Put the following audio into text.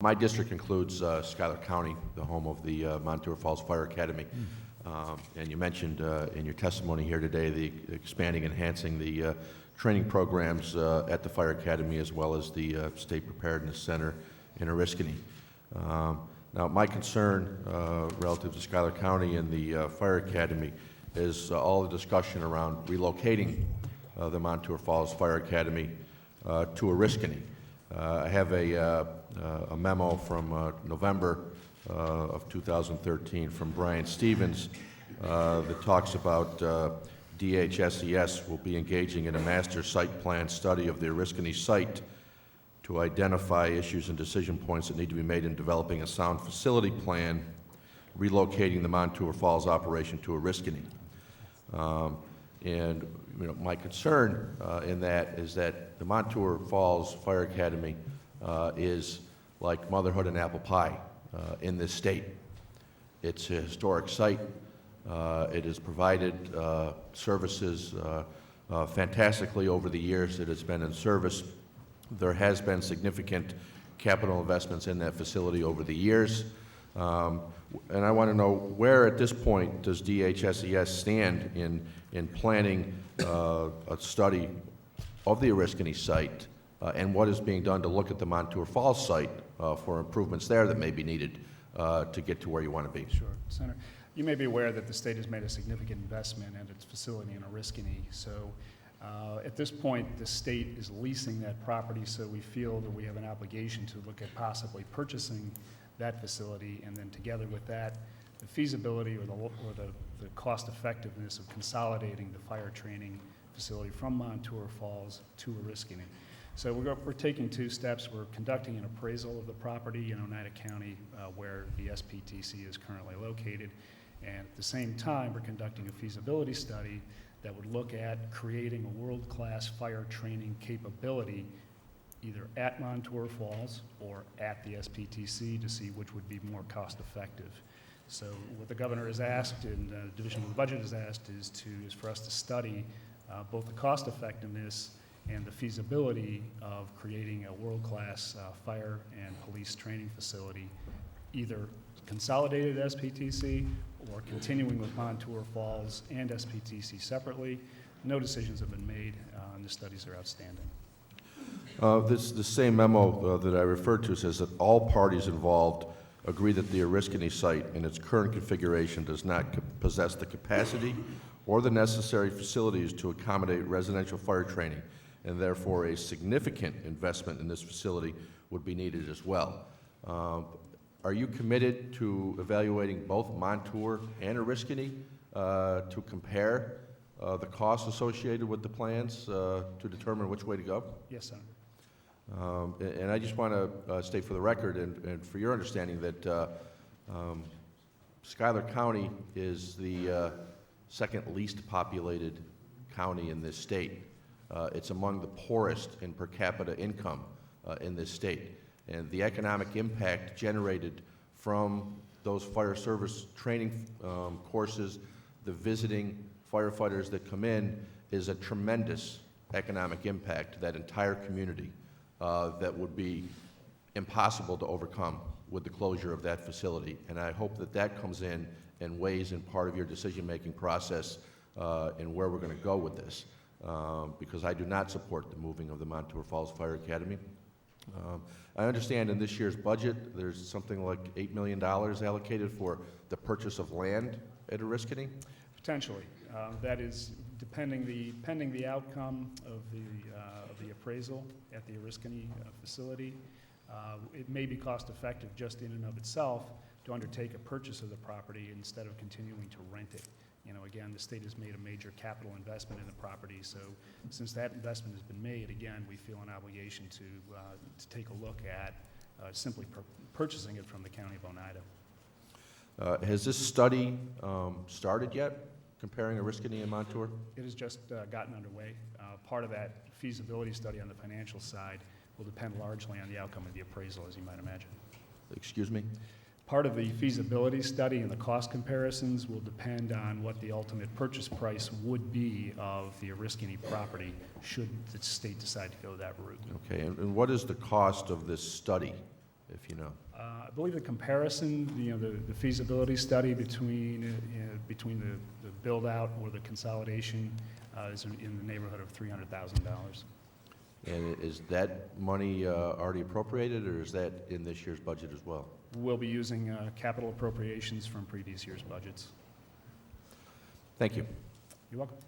My district includes Schuyler County, the home of the Montour Falls Fire Academy. And you mentioned in your testimony here today the expanding, enhancing the training programs at the Fire Academy as well as the State Preparedness Center in Oriskany. Now, my concern relative to Schuyler County and the Fire Academy is all the discussion around relocating the Montour Falls Fire Academy to Oriskany. I have a memo from November of 2013 from Brian Stevens that talks about DHSES will be engaging in a master site plan study of the Oriskany site to identify issues and decision points that need to be made in developing a sound facility plan, relocating the Montour Falls operation to Oriskany. And my concern in that is that the Montour Falls Fire Academy is like motherhood and apple pie in this state. It's a historic site. It has provided services fantastically over the years that it's been in service. There has been significant capital investments in that facility over the years. And I want to know where at this point does DHSES stand in planning a study of the Oriskany site and what is being done to look at the Montour Falls site for improvements there that may be needed to get to where you want to be. Sure, Senator. You may be aware that the state has made a significant investment in its facility in Oriskany. So at this point, the state is leasing that property, so we feel that we have an obligation to look at possibly purchasing that facility, and then together with that, the feasibility or the cost effectiveness of consolidating the fire training facility from Montour Falls to Oriskany. So we're taking two steps. We're conducting an appraisal of the property in Oneida County where the SPTC is currently located. And at the same time, we're conducting a feasibility study that would look at creating a world-class fire training capability either at Montour Falls or at the SPTC to see which would be more cost-effective. So what the governor has asked and the Division of the Budget has asked is for us to study both the cost-effectiveness and the feasibility of creating a world-class fire and police training facility, either consolidated at SPTC or continuing with Montour Falls and SPTC separately. No decisions have been made, and the studies are outstanding. The same memo that I referred to says that all parties involved agree that the Oriskany site in its current configuration does not possess the capacity or the necessary facilities to accommodate residential fire training, and therefore a significant investment in this facility would be needed as well. Are you committed to evaluating both Montour and Oriskany to compare the costs associated with the plans to determine which way to go? Yes, Senator. And I just want to state for the record and for your understanding that Schuyler County is the second least populated county in this state. It's among the poorest in per capita income in this state. And the economic impact generated from those fire service training courses, the visiting firefighters that come in, is a tremendous economic impact to that entire community that would be impossible to overcome with the closure of that facility. And I hope that that comes in and weighs in part of your decision-making process in where we're going to go with this, because I do not support the moving of the Montour Falls Fire Academy. I understand in this year's budget there's something like $8 million allocated for the purchase of land at Oriskany? Potentially. That is pending the outcome of the appraisal at the Oriskany facility. It may be cost effective just in and of itself to undertake a purchase of the property instead of continuing to rent it. Again, the state has made a major capital investment in the property, so since that investment has been made, again, we feel an obligation to take a look at simply purchasing it from the County of Oneida. Has this study started yet, comparing Oriskany and Montour? It has just gotten underway. Part of that feasibility study on the financial side will depend largely on the outcome of the appraisal, as you might imagine. Excuse me? Part of the feasibility study and the cost comparisons will depend on what the ultimate purchase price would be of the Oriskany property should the state decide to go that route. Okay, and what is the cost of this study? if you know? I believe the comparison, the feasibility study between the build-out or the consolidation is in the neighborhood of $300,000. And is that money already appropriated, or is that in this year's budget as well? We'll be using capital appropriations from previous year's budgets. Thank you. You're welcome.